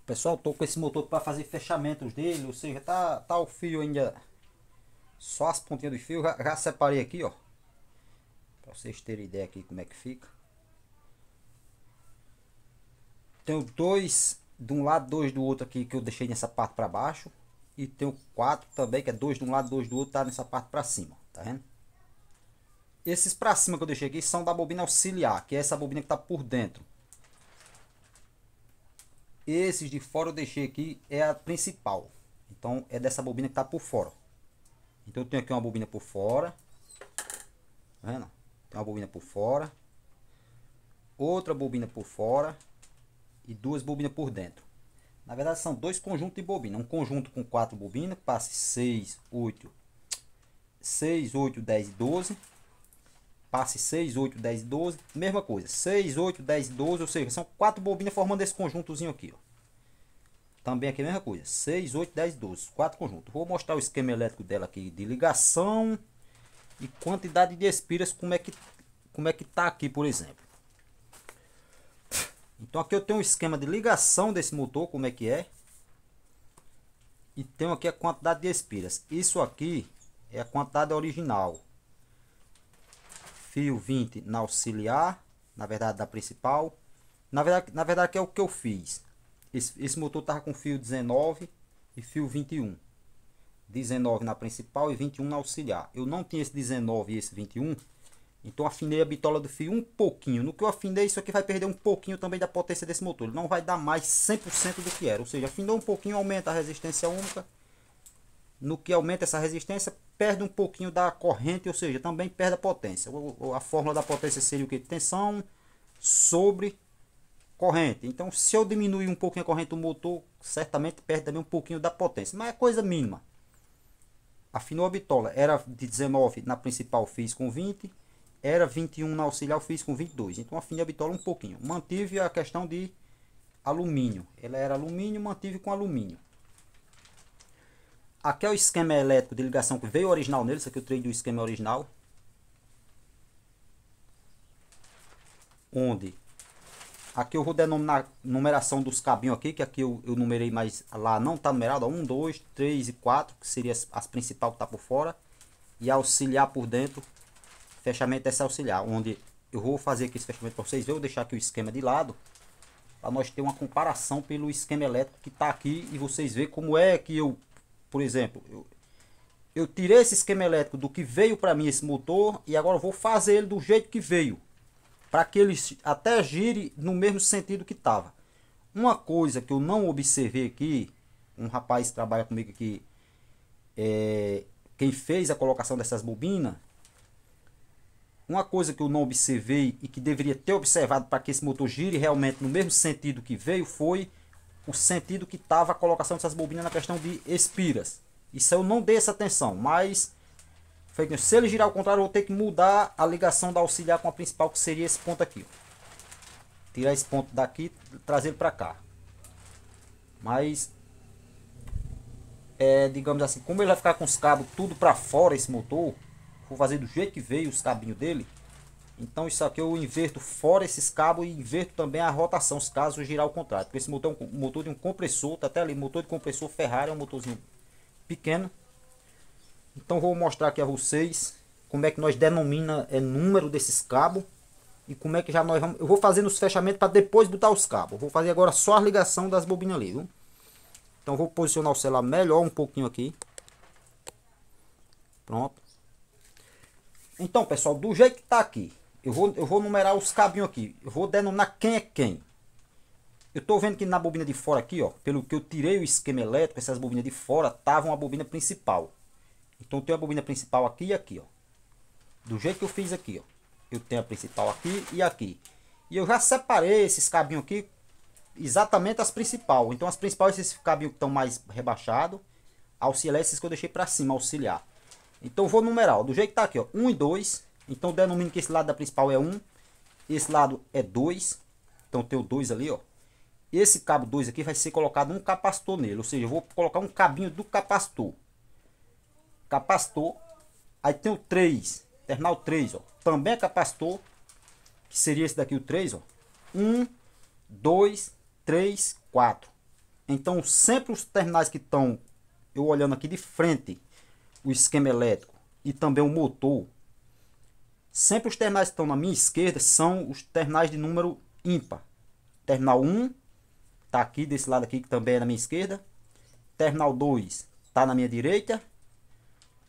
Pessoal, tô com esse motor para fazer fechamentos dele, ou seja, tá o fio ainda, só as pontinhas do fio, já separei aqui, ó, para vocês terem ideia aqui como é que fica. Tenho dois de um lado, dois do outro aqui que eu deixei nessa parte para baixo, e tenho quatro também, que é dois de um lado, dois do outro, tá nessa parte para cima, tá vendo? Esses para cima que eu deixei aqui são da bobina auxiliar, que é essa bobina que tá por dentro. Esses de fora eu deixei aqui é a principal. Então é dessa bobina que tá por fora. Então eu tenho aqui uma bobina por fora. Tá vendo? Tem uma bobina por fora. Outra bobina por fora. E duas bobinas por dentro. Na verdade são dois conjuntos de bobina. Um conjunto com quatro bobinas. Que passe 6, 8, 10 e 12. Passe 6, 8, 10 e 12. Mesma coisa. 6, 8, 10 e 12. Ou seja, são quatro bobinas formando esse conjuntozinho aqui, ó. Também aqui a mesma coisa. 6, 8, 10, 12. Quatro conjuntos. Vou mostrar o esquema elétrico dela aqui de ligação e quantidade de espiras, como é que tá aqui, por exemplo. Então aqui eu tenho um esquema de ligação desse motor, como é que é. E tenho aqui a quantidade de espiras. Isso aqui é a quantidade original. Fio 20 na auxiliar, na verdade da principal. Na verdade que é o que eu fiz. Esse motor tava com fio 19 e fio 21. 19 na principal e 21 na auxiliar. Eu não tinha esse 19 e esse 21. Então afinei a bitola do fio um pouquinho. No que eu afinei, isso aqui vai perder um pouquinho também da potência desse motor. Ele não vai dar mais 100% do que era. Ou seja, afinou um pouquinho, aumenta a resistência única. No que aumenta essa resistência, perde um pouquinho da corrente, ou seja, também perde a potência. A fórmula da potência seria o que? Tensão sobre corrente. Então, se eu diminuir um pouquinho a corrente do motor, certamente perde também um pouquinho da potência, mas é coisa mínima. Afinou a bitola, era de 19 na principal, fiz com 20, era 21 na auxiliar, fiz com 22. Então afinei a bitola um pouquinho. Mantive a questão de alumínio. Ela era alumínio, mantive com alumínio. Aqui é o esquema elétrico de ligação que veio original nele. Isso aqui eu tirei do esquema original. Onde aqui eu vou denominar a numeração dos cabinhos aqui, que aqui eu numerei, mas lá não está numerado. 1, 2, 3 e 4, que seria as principais que está por fora. E auxiliar por dentro, fechamento dessa auxiliar. Onde eu vou fazer aqui esse fechamento para vocês verem. Eu vou deixar aqui o esquema de lado, para nós ter uma comparação pelo esquema elétrico que está aqui. E vocês verem como é que eu, por exemplo, eu tirei esse esquema elétrico do que veio para mim esse motor. E agora eu vou fazer ele do jeito que veio, para que ele até gire no mesmo sentido que estava. Uma coisa que eu não observei aqui, um rapaz que trabalha comigo aqui, quem fez a colocação dessas bobinas, uma coisa que eu não observei e que deveria ter observado para que esse motor gire realmente no mesmo sentido que veio, foi o sentido que estava a colocação dessas bobinas na questão de espiras. Isso eu não dei essa atenção, mas se ele girar ao contrário, eu vou ter que mudar a ligação da auxiliar com a principal, que seria esse ponto aqui, ó. Tirar esse ponto daqui e trazer ele para cá. Mas, digamos assim, como ele vai ficar com os cabos tudo para fora, esse motor, vou fazer do jeito que veio os cabinhos dele. Então isso aqui eu inverto fora esses cabos e inverto também a rotação, se caso girar ao contrário. Porque esse motor é um motor de um compressor, tá até ali, motor de compressor Ferrari, é um motorzinho pequeno. Então vou mostrar aqui a vocês como é que nós denomina número desses cabos e como é que já nós vamos. Eu vou fazendo os fechamentos para depois botar os cabos. Eu vou fazer agora só a ligação das bobinas ali, viu? Então vou posicionar o celular melhor um pouquinho aqui. Pronto. Então, pessoal, do jeito que tá aqui, eu vou numerar os cabinhos aqui. Eu vou denominar quem é quem. Eu tô vendo que na bobina de fora aqui, ó, pelo que eu tirei o esquema elétrico, essas bobinas de fora estavam a bobina principal. Então tem a bobina principal aqui e aqui, ó. Do jeito que eu fiz aqui, ó. Eu tenho a principal aqui e aqui. E eu já separei esses cabinhos aqui, exatamente as principais. Então as principais, esses cabinhos que estão mais rebaixados. Auxiliar, esses que eu deixei para cima, auxiliar. Então eu vou numerar, ó, do jeito que tá aqui, ó. 1 e 2. Então eu denomino que esse lado da principal é 1. Esse lado é 2. Então tem o 2 ali, ó. Esse cabo 2 aqui vai ser colocado um capacitor nele. Ou seja, eu vou colocar um cabinho do capacitor. Capacitor. Aí tem o 3. Terminal 3, ó. Também é capacitor. Que seria esse daqui, o 3, ó. 1, 2, 3, 4. Então sempre os terminais que estão, eu olhando aqui de frente, o esquema elétrico e também o motor, sempre os terminais que estão na minha esquerda são os terminais de número ímpar. Terminal 1 está aqui desse lado aqui, que também é na minha esquerda. Terminal 2 está na minha direita.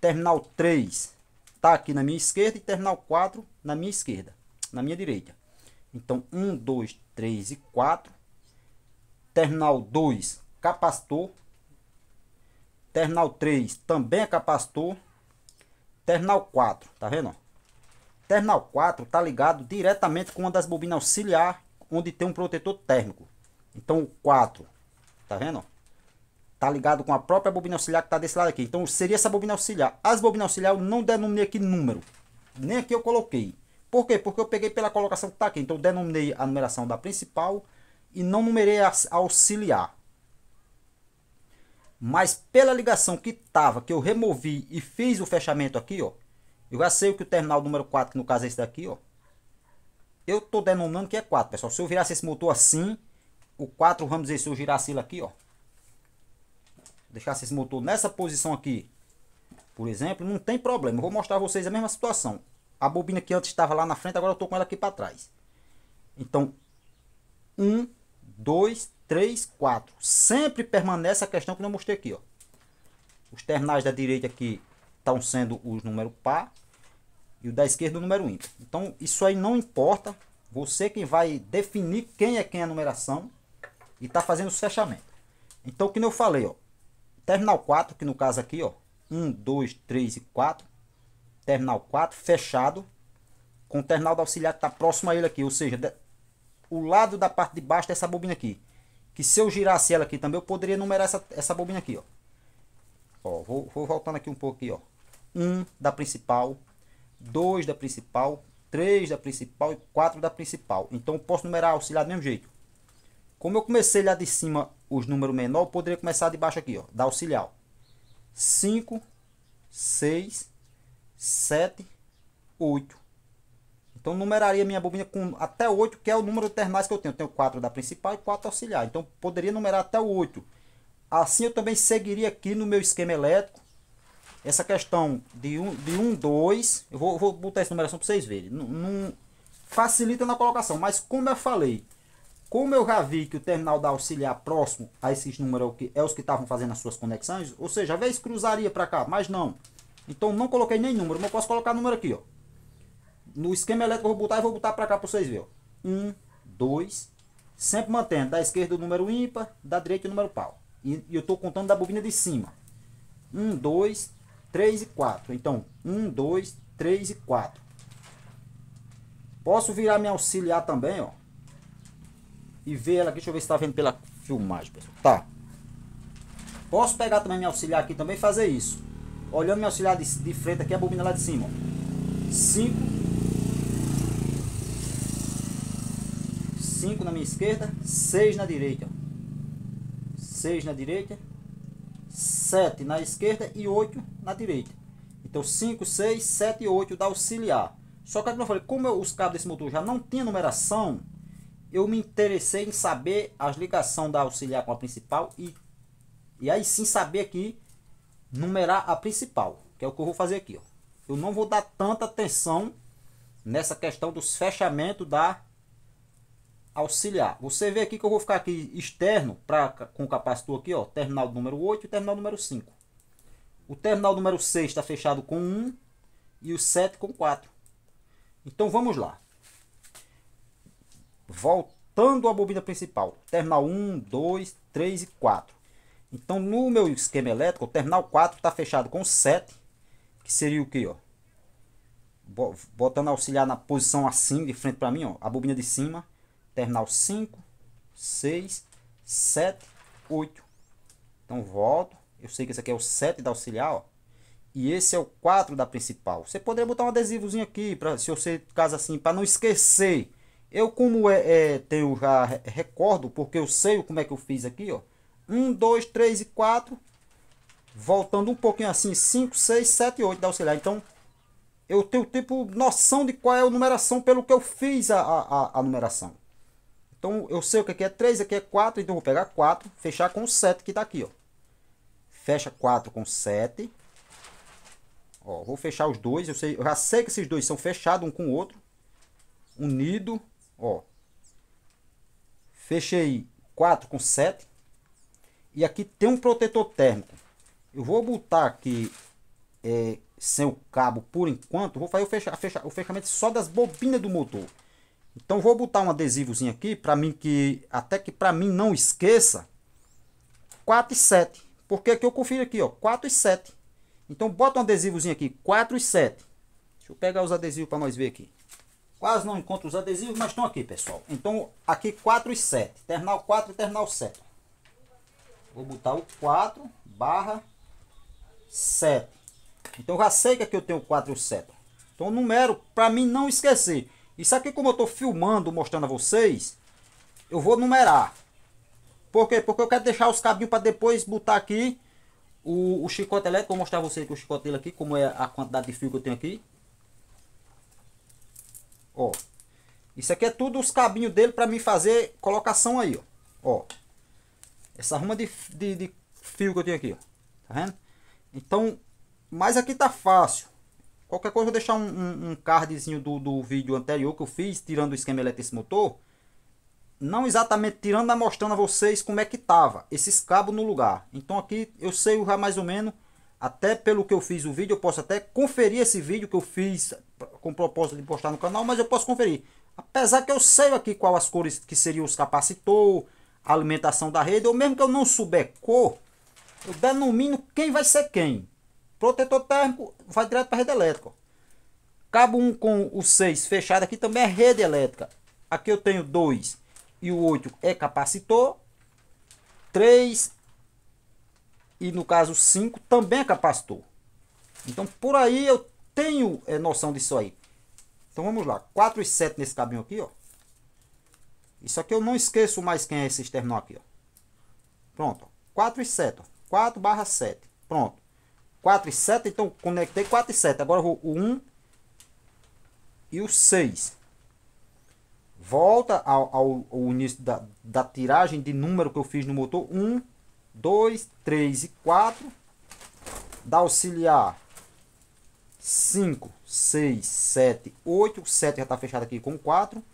Terminal 3 está aqui na minha esquerda. E terminal 4 na minha esquerda, na minha direita. Então 1, 2, 3 e 4. Terminal 2, capacitor. Terminal 3 também é capacitor. Terminal 4, tá vendo? Terminal 4 tá ligado diretamente com uma das bobinas auxiliar, onde tem um protetor térmico. Então o 4, tá vendo? Tá ligado com a própria bobina auxiliar que tá desse lado aqui. Então seria essa bobina auxiliar. As bobinas auxiliar eu não denominei aqui número. Nem aqui eu coloquei. Por quê? Porque eu peguei pela colocação que tá aqui. Então eu denominei a numeração da principal e não numerei a auxiliar. Mas pela ligação que tava, que eu removi e fiz o fechamento aqui, ó. Eu já sei que o terminal número 4, que no caso é esse daqui, ó. Eu tô denominando que é 4, pessoal. Se eu virasse esse motor assim, o 4, vamos dizer, se eu girasse ele aqui, ó. Deixasse esse motor nessa posição aqui, por exemplo, não tem problema. Eu vou mostrar a vocês a mesma situação. A bobina que antes estava lá na frente, agora eu tô com ela aqui para trás. Então, 1, 2, 3, 4. Sempre permanece a questão que eu mostrei aqui, ó. Os terminais da direita aqui estão sendo os números par e o da esquerda o número ímpar. Então, isso aí não importa. Você quem vai definir quem é a numeração e tá fazendo os fechamentos. Então, como eu falei, ó. Terminal 4, que no caso aqui, ó. 1, 2, 3 e 4. Terminal 4 fechado com o terminal da auxiliar que está próximo a ele aqui. Ou seja, o lado da parte de baixo dessa bobina aqui. Que se eu girasse ela aqui também, eu poderia numerar essa bobina aqui, ó. Ó, vou voltando aqui um pouco aqui, ó. 1 da principal, 2 da principal, 3 da principal e 4 da principal. Então eu posso numerar auxiliar do mesmo jeito. Como eu comecei lá de cima os números menores, eu poderia começar de baixo aqui, ó, da auxiliar. 5, 6, 7, 8. Então numeraria minha bobina com até 8, que é o número de terminais que eu tenho. Eu tenho 4 da principal e 4 auxiliar. Então poderia numerar até o 8. Assim eu também seguiria aqui no meu esquema elétrico. Essa questão de 1, 2. Eu vou botar essa numeração para vocês verem. Não facilita na colocação. Mas como eu falei, como eu já vi que o terminal da auxiliar próximo a esses números é os que estavam fazendo as suas conexões. Ou seja, a vez cruzaria para cá, mas não. Então não coloquei nem número. Mas eu posso colocar número aqui, ó. No esquema elétrico eu vou botar e vou botar para cá para vocês verem. 1, 2. Sempre mantendo da esquerda o número ímpar, da direita o número par. E eu estou contando da bobina de cima. 1, 2, 3 e 4. Então, 1, 2, 3 e 4. Posso virar minha auxiliar também, ó. E ver ela aqui. Deixa eu ver se está vendo pela filmagem, pessoal. Tá. Posso pegar também minha auxiliar aqui também e fazer isso. Olhando minha auxiliar de frente aqui, a bobina lá de cima, ó. 5 na minha esquerda, 6 na direita. 6 na direita, 7 na esquerda e 8 na direita. Então 5, 6, 7 e 8 da auxiliar. Só que como eu falei, como os cabos desse motor já não tinha numeração, eu me interessei em saber as ligações da auxiliar com a principal e aí sim saber aqui numerar a principal, que é o que eu vou fazer aqui, ó. Eu não vou dar tanta atenção nessa questão dos fechamentos da auxiliar. Você vê aqui que eu vou ficar aqui externo com o capacitor aqui, ó, terminal número 8 e terminal número 5. O terminal número 6 está fechado com 1 e o 7 com 4. Então vamos lá. Voltando à bobina principal. Terminal 1, 2, 3 e 4. Então no meu esquema elétrico, o terminal 4 está fechado com 7, que seria o que, ó? Botando a auxiliar na posição assim, de frente para mim, ó, a bobina de cima. Terminal 5, 6, 7, 8. Então volto. Eu sei que esse aqui é o 7 da auxiliar, ó. E esse é o 4 da principal. Você poderia botar um adesivozinho aqui, se você caso assim, para não esquecer. Eu como tenho já recordo, porque eu sei como é que eu fiz aqui, ó. 1, 2, 3 e 4. Voltando um pouquinho assim, 5, 6, 7 e 8 da auxiliar. Então eu tenho tipo noção de qual é a numeração pelo que eu fiz a numeração. Então eu sei o que aqui é 3, aqui é 4, então eu vou pegar 4, fechar com o 7 que tá aqui, ó. Fecha 4 com 7. Ó, vou fechar os dois, eu já sei que esses dois são fechados um com o outro. Unido, ó. Fechei 4 com 7. E aqui tem um protetor térmico. Eu vou botar aqui sem o cabo por enquanto. Vou fazer o fechamento só das bobinas do motor. Então vou botar um adesivozinho aqui para mim até que para mim não esqueça 4 e 7. Porque aqui eu confiro aqui, ó, 4 e 7. Então bota um adesivozinho aqui, 4 e 7. Deixa eu pegar os adesivos para nós ver aqui. Quase não encontro os adesivos, mas estão aqui, pessoal. Então aqui 4 e 7. Terminal 4 e terminal 7. Vou botar o 4/7. Então já sei que aqui eu tenho 4 e 7. Então numero para mim não esquecer. Isso aqui, como eu estou filmando, mostrando a vocês, eu vou numerar. Por quê? Porque eu quero deixar os cabinhos para depois botar aqui o chicote elétrico. Vou mostrar a vocês o chicote dele aqui, como é a quantidade de fio que eu tenho aqui. Ó. Isso aqui é tudo os cabinhos dele para mim fazer colocação aí, ó. Ó. Essa ruma de fio que eu tenho aqui, ó. Tá vendo? Então, mas aqui tá fácil. Qualquer coisa eu vou deixar um cardzinho do vídeo anterior que eu fiz, tirando o esquema elétrico desse motor. Não exatamente tirando, mas mostrando a vocês como é que tava esses cabos no lugar. Então aqui eu sei já mais ou menos, até pelo que eu fiz o vídeo, eu posso até conferir esse vídeo que eu fiz com o propósito de postar no canal, mas eu posso conferir. Apesar que eu sei aqui qual as cores que seriam os capacitor, a alimentação da rede, ou mesmo que eu não souber cor, eu denomino quem vai ser quem. Protetor térmico vai direto para a rede elétrica. Cabo 1 com o 6 fechado aqui também é rede elétrica. Aqui eu tenho 2 e o 8 é capacitor. 3 e no caso 5 também é capacitor. Então por aí eu tenho noção disso aí. Então vamos lá. 4 e 7 nesse cabinho aqui, ó. Isso aqui eu não esqueço mais quem é esse terminal aqui, ó. Pronto. 4 e 7, ó. 4/7. Pronto. 4 e 7, então conectei 4 e 7. Agora eu vou o 1 e o 6. Volta ao início da tiragem de número que eu fiz no motor. 1, 2, 3 e 4. Da auxiliar 5, 6, 7, 8. O 7 já está fechado aqui com 4.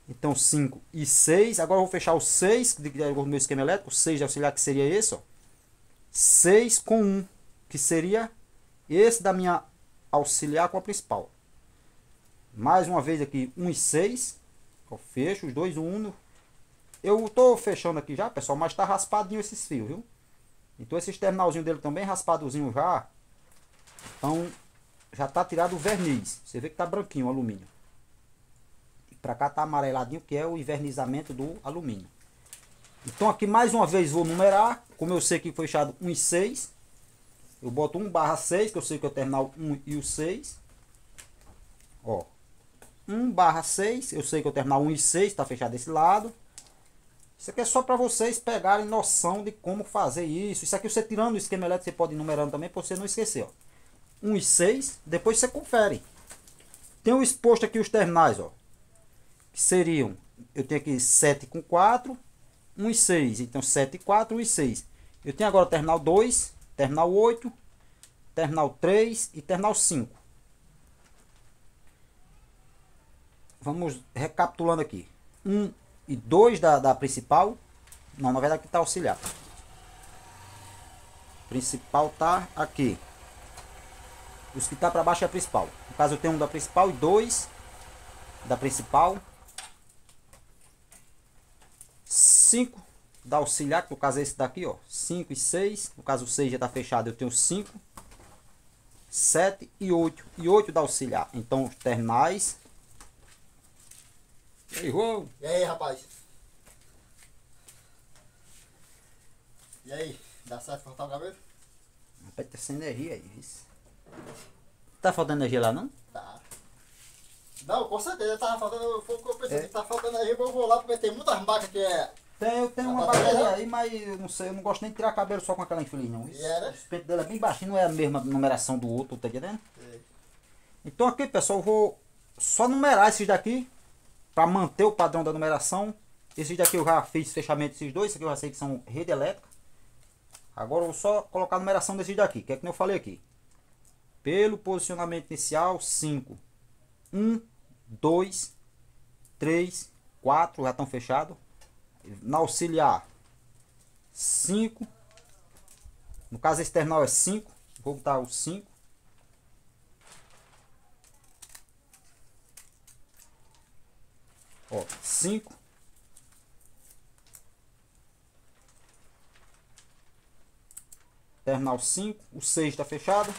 Então 5 e 6. Agora eu vou fechar o 6 do meu esquema elétrico. O 6 de auxiliar que seria esse, ó. 6 com 1. Que seria esse da minha auxiliar com a principal. Mais uma vez aqui 1 e 6. Eu fecho os dois, 1. Eu tô fechando aqui já, pessoal, mas tá raspadinho esses fios, viu? Então esses terminalzinhos dele também raspadozinho já. Então já tá tirado o verniz. Você vê que tá branquinho o alumínio. E pra cá tá amareladinho, que é o envernizamento do alumínio. Então aqui mais uma vez vou numerar. Como eu sei que foi fechado 1 e 6. Eu boto 1/6, que eu sei que é o terminal 1 e o 6. Ó. 1/6, eu sei que é o terminal 1 e 6, está fechado desse lado. Isso aqui é só para vocês pegarem noção de como fazer isso. Isso aqui você tirando o esquema elétrico, você pode ir numerando também, para você não esquecer, ó. 1 e 6, depois você confere. Tem o exposto aqui os terminais, ó. Que seriam, eu tenho aqui 7 com 4, 1 e 6. Então 7 e 4, 1 e 6. Eu tenho agora o terminal 2, terminal 8, terminal 3 e terminal 5. Vamos recapitulando aqui. 1 e 2 da principal. Não, na verdade aqui está auxiliar. Principal tá aqui. Os que tá para baixo é a principal. No caso eu tenho um da principal e 2 da principal. 5 da auxiliar, que no caso é esse daqui, ó. 5 e 6. No caso o 6 já está fechado, eu tenho 5. 7 e 8. E 8 da auxiliar. Então os terminais. E aí, João? E aí, rapaz? E aí, dá certo cortar o cabelo? Rapaz, tá sem energia aí, isso. Tá faltando energia lá, não? Tá. Não, com certeza, tava faltando. Foi o que eu pensei que tá faltando energia, mas eu vou lá porque tem muitas máquinas que é. Eu tenho uma bateria aí, mas eu não sei, eu não gosto nem de tirar cabelo só com aquela infeliz, não. E era? O pente dele é bem baixinho, não é a mesma numeração do outro, tá entendendo? É. Então aqui, pessoal, eu vou só numerar esses daqui, para manter o padrão da numeração. Esses daqui eu já fiz fechamento desses dois. Esse aqui eu já sei que são rede elétrica. Agora eu vou só colocar a numeração desses daqui, que é que eu falei aqui. Pelo posicionamento inicial, 5. 1, 2, 3, 4, já estão fechados. Na auxiliar, 5. No caso external é 5. Vou botar o 5. Ó, 5. Terminal 5. O 6 está fechado.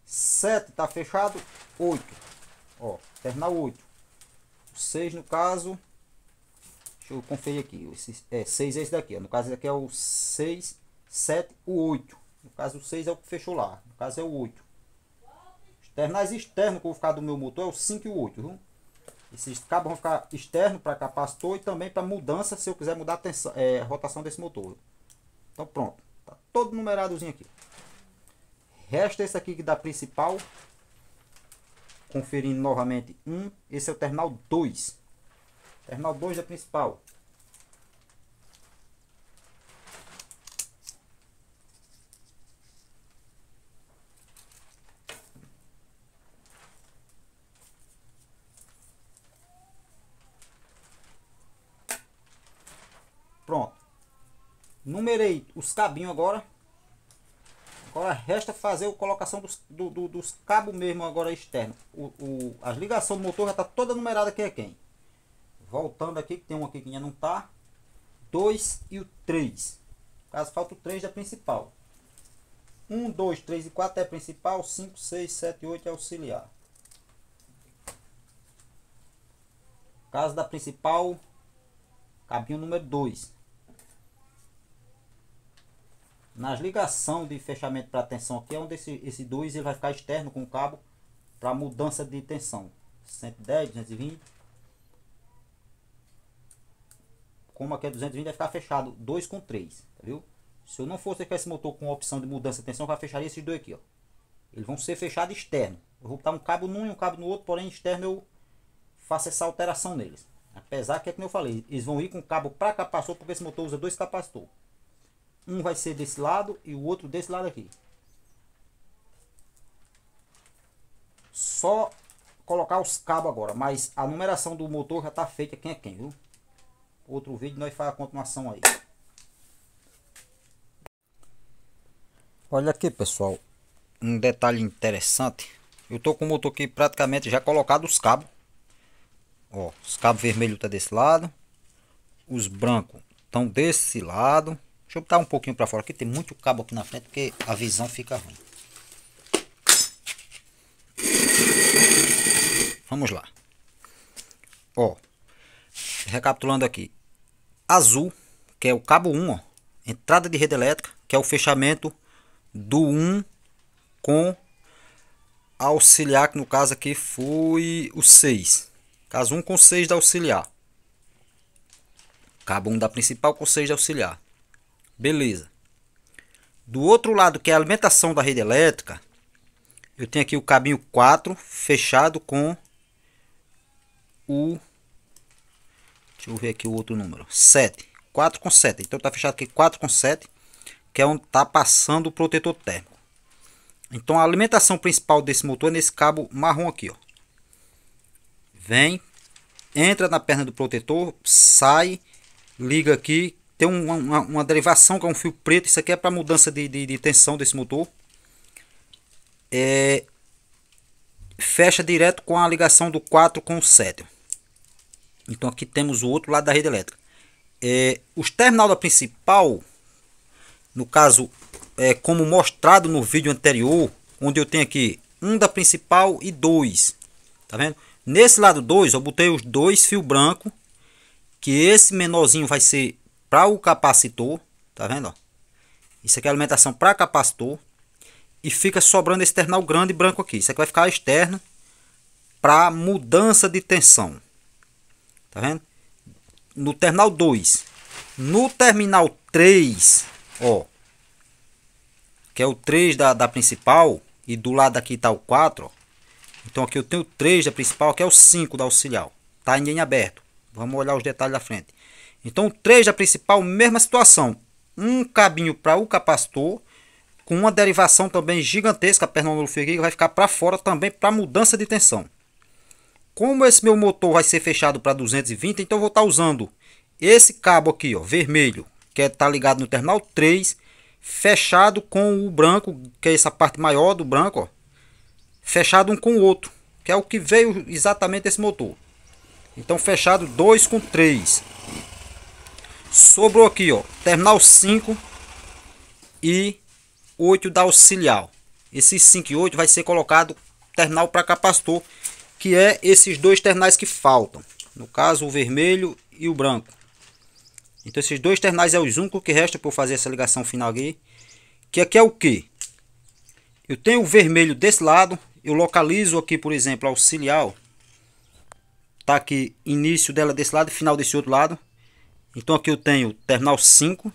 7 está fechado. 8. Ó, terminal 8. O 6 no caso. Deixa eu conferir aqui. Esse, 6 é esse daqui. Ó. No caso, esse aqui é o 6, 7, o 8. No caso, o 6 é o que fechou lá. No caso, é o 8. Os terminais externos que eu vou ficar do meu motor é o 5 e o 8. Viu? Esses cabos vão ficar externos para capacitor e também para mudança se eu quiser mudar a tensão, a rotação desse motor. Então pronto. Tá todo numeradozinho aqui. Resta esse aqui que da principal. Conferindo novamente 1. Esse é o terminal 2. Terminal 2 da principal. Pronto. Numerei os cabinhos agora. Agora resta fazer a colocação dos cabos mesmo agora externo. As ligações do motor já está toda numerada quem é quem. Voltando aqui, que tem um aqui que ainda não está. 2 e o 3. Caso falta o 3 da principal. 1, 2, 3 e 4 é principal. 5, 6, 7 e 8 é auxiliar. Caso da principal, cabinho número 2. Nas ligações de fechamento para tensão aqui é onde esse 2 ele vai ficar externo com o cabo para mudança de tensão. 110, 220. Como aqui é 220 vai ficar fechado 2 com 3, viu? Se eu não fosse com esse motor com a opção de mudança de tensão, eu já fecharia esses dois aqui, ó. Eles vão ser fechados externo. Eu vou botar um cabo num e um cabo no outro, porém externo eu faço essa alteração neles. Apesar que é como eu falei, eles vão ir com cabo para capacitor, porque esse motor usa 2 capacitores. Um vai ser desse lado e o outro desse lado aqui. Só colocar os cabos agora, mas a numeração do motor já está feita quem é quem, viu? Outro vídeo nós faz a continuação aí. Olha aqui, pessoal, um detalhe interessante. Eu tô com o motor aqui praticamente já colocado os cabos. Ó, os cabos vermelhos tá desse lado, os brancos estão desse lado. Deixa eu botar um pouquinho para fora aqui, tem muito cabo aqui na frente porque a visão fica ruim. Vamos lá. Ó, recapitulando aqui. Azul, que é o cabo 1, ó, entrada de rede elétrica, que é o fechamento do 1 com auxiliar, que no caso aqui foi o 6. Caso 1 com 6 da auxiliar. Cabo 1 da principal com 6 da auxiliar. Beleza. Do outro lado, que é a alimentação da rede elétrica, eu tenho aqui o cabinho 4 fechado com o... Deixa eu ver aqui o outro número. 7. 4 com 7. Então tá fechado aqui 4 com 7, que é onde tá passando o protetor térmico. Então a alimentação principal desse motor é nesse cabo marrom aqui, ó. Vem, entra na perna do protetor, sai, liga aqui. Tem uma derivação que é um fio preto. Isso aqui é para mudança de tensão desse motor. Fecha direto com a ligação do 4 com o 7. Então aqui temos o outro lado da rede elétrica. Os terminal da principal, no caso, como mostrado no vídeo anterior, onde eu tenho aqui um da principal e 2. Tá vendo? Nesse lado 2 eu botei os 2 fios brancos, que esse menorzinho vai ser para o capacitor, tá vendo? Ó? Isso aqui é a alimentação para capacitor. E fica sobrando esse terminal grande branco aqui. Isso aqui vai ficar externo para mudança de tensão. Tá vendo? No terminal 2. No terminal 3, ó, que é o 3 da principal, e do lado aqui tá o 4, ó. Então aqui eu tenho o 3 da principal, que é o 5 da auxiliar. Tá em aberto. Vamos olhar os detalhes da frente. Então o 3 da principal, mesma situação. Um cabinho para o capacitor, com uma derivação também gigantesca, a pernolufo aqui vai ficar para fora também para mudança de tensão. Como esse meu motor vai ser fechado para 220, então eu vou estar usando esse cabo aqui, ó, vermelho, que está ligado no terminal 3, fechado com o branco, que é essa parte maior do branco, ó, fechado um com o outro, que é o que veio exatamente esse motor. Então fechado 2 com 3. Sobrou aqui, ó, terminal 5 e 8 da auxiliar. Esses 5 e 8 vai ser colocado terminal para capacitor, que é esses dois terminais que faltam. No caso, o vermelho e o branco. Então esses dois terminais é os únicos que resta para eu fazer essa ligação final aqui. Que aqui é o que? Eu tenho o vermelho desse lado. Eu localizo aqui, por exemplo, a auxiliar. Tá aqui início dela desse lado e final desse outro lado. Então aqui eu tenho terminal 5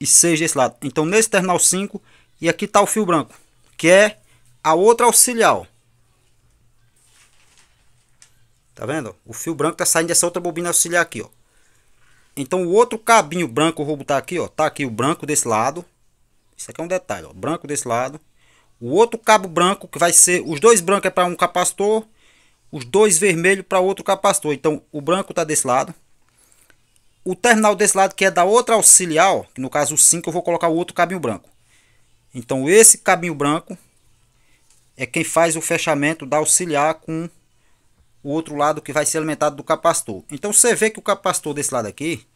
e 6 desse lado. Então nesse terminal 5 e aqui está o fio branco, que é a outra auxiliar. Tá vendo? O fio branco tá saindo dessa outra bobina auxiliar aqui, ó. Então o outro cabinho branco eu vou botar aqui, ó. Tá aqui o branco desse lado. Isso aqui é um detalhe, ó. Branco desse lado. O outro cabo branco que vai ser, os dois brancos é para um capacitor, os dois vermelhos para outro capacitor. Então o branco tá desse lado. O terminal desse lado, que é da outra auxiliar, ó, que no caso o 5, eu vou colocar o outro cabinho branco. Então esse cabinho branco é quem faz o fechamento da auxiliar com o outro lado que vai ser alimentado do capacitor. Então você vê que o capacitor desse lado aqui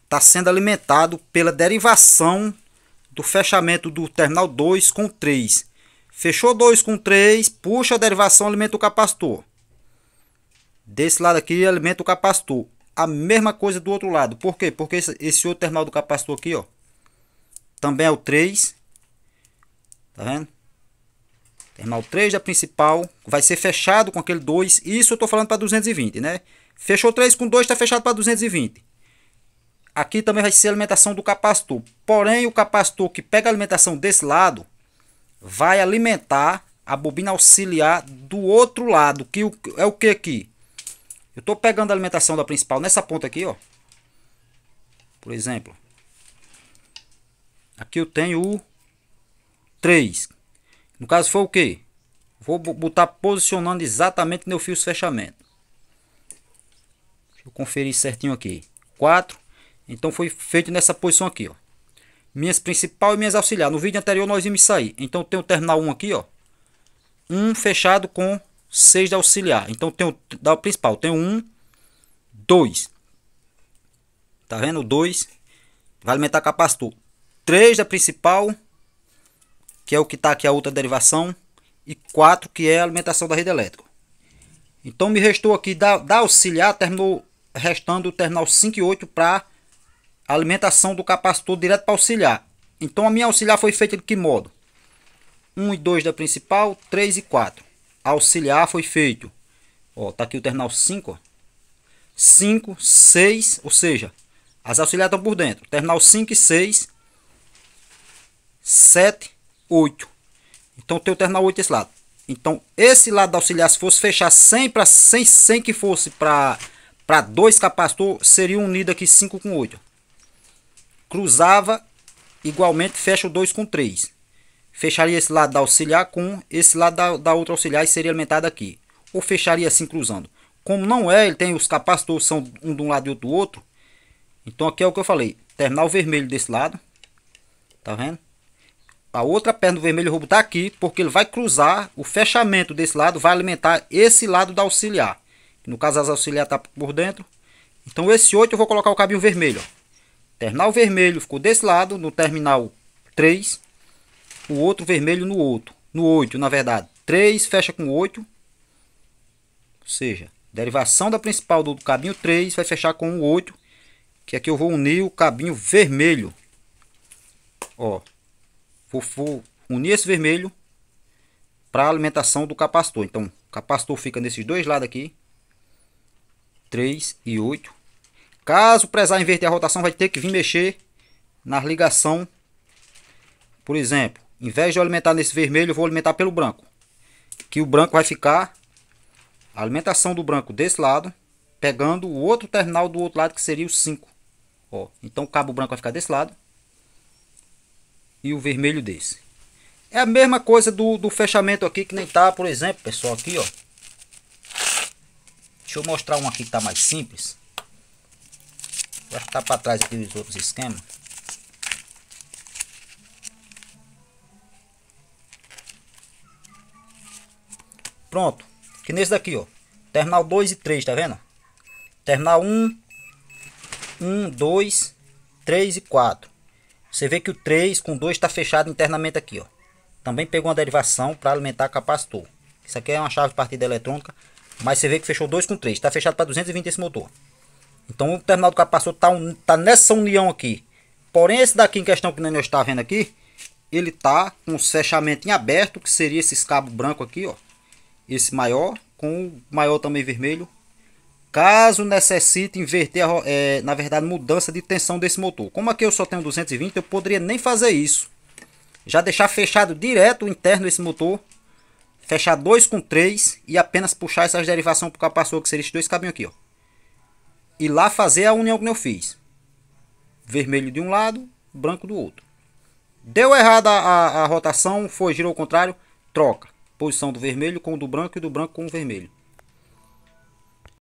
está sendo alimentado pela derivação do fechamento do terminal 2 com 3. Fechou 2 com 3, puxa a derivação, alimenta o capacitor. Desse lado aqui alimenta o capacitor. A mesma coisa do outro lado. Por quê? Porque esse outro terminal do capacitor aqui, ó, também é o 3. Tá vendo? Terminal 3 da principal vai ser fechado com aquele 2. Isso eu tô falando para 220, né? Fechou 3 com 2, está fechado para 220. Aqui também vai ser a alimentação do capacitor. Porém, o capacitor que pega a alimentação desse lado vai alimentar a bobina auxiliar do outro lado, que é o que aqui? Eu estou pegando a alimentação da principal nessa ponta aqui, ó. Por exemplo. Aqui eu tenho o 3. No caso foi o que? Vou botar posicionando exatamente no fio de fechamento. Deixa eu conferir certinho aqui. 4. Então foi feito nessa posição aqui, ó. Minhas principal e minhas auxiliar. No vídeo anterior nós vimos sair. Então tem o terminal 1 aqui, ó. 1 fechado com 6 da auxiliar. Então tem o da principal. Tem o 1, 2. Tá vendo? O 2 vai alimentar capacitor. 3 da principal, que é o que está aqui a outra derivação. E 4 que é a alimentação da rede elétrica. Então me restou aqui da auxiliar. Terminou restando o terminal 5 e 8 para alimentação do capacitor direto para auxiliar. Então a minha auxiliar foi feita de que modo? 1 e 2 da principal, 3 e 4. A auxiliar foi feito, ó, tá aqui o terminal 5, ó. 5, 6, ou seja, as auxiliares estão por dentro. Terminal 5 e 6, 7, 8. Então tem o terminal 8 desse lado. Então esse lado da auxiliar, se fosse fechar sem que fosse para 2 capacitor, seria unido aqui 5 com 8. Cruzava, igualmente fecha o 2 com 3. Fecharia esse lado da auxiliar com esse lado da outra auxiliar e seria alimentado aqui. Ou fecharia assim cruzando. Como não é, ele tem os capacitores, são um de um lado e outro do outro. Então aqui é o que eu falei. Terminal vermelho desse lado. Tá vendo? A outra perna do vermelho eu vou botar aqui, porque ele vai cruzar, o fechamento desse lado vai alimentar esse lado da auxiliar. No caso as auxiliar tá por dentro. Então esse 8 eu vou colocar o cabinho vermelho, ó. Terminal vermelho ficou desse lado, no terminal 3. O outro vermelho no outro. No 8, na verdade. 3 fecha com 8. Ou seja, derivação da principal do cabinho 3 vai fechar com o 8. Que aqui eu vou unir o cabinho vermelho. Ó. Vou unir esse vermelho para alimentação do capacitor. Então, o capacitor fica nesses dois lados aqui. 3 e 8. Caso precisar inverter a rotação, vai ter que vir mexer na ligação. Por exemplo, em vez de eu alimentar nesse vermelho, eu vou alimentar pelo branco. Que o branco vai ficar a alimentação do branco desse lado, pegando o outro terminal do outro lado, que seria o 5. Ó, então o cabo branco vai ficar desse lado e o vermelho desse. É a mesma coisa do fechamento aqui, que nem tá, por exemplo, pessoal, aqui, ó. Deixa eu mostrar um aqui que tá mais simples. Vai ficar para trás aqui dos outros esquemas. Pronto, que nesse daqui, ó, terminal 2 e 3, tá vendo? Terminal 1, 2, 3 e 4. Você vê que o 3 com 2 está fechado internamente aqui, ó. Também pegou uma derivação para alimentar capacitor. Isso aqui é uma chave de partida eletrônica, mas você vê que fechou 2 com 3, está fechado para 220 esse motor. Então o terminal do capacitor tá nessa união aqui. Porém esse daqui em questão que nós está vendo aqui, ele tá com os fechamentos em aberto, que seria esses cabos brancos aqui, ó. Esse maior, com o maior também vermelho. Caso necessite inverter, na verdade, mudança de tensão desse motor. Como aqui eu só tenho 220, eu poderia nem fazer isso. Já deixar fechado direto o interno desse motor. Fechar 2 com 3 e apenas puxar essas derivações para o capacitor, que seria esses dois cabinhos aqui, ó. E lá fazer a união que eu fiz. Vermelho de um lado, branco do outro. Deu errado a rotação, girou ao contrário, troca. Posição do vermelho com o do branco e do branco com o vermelho.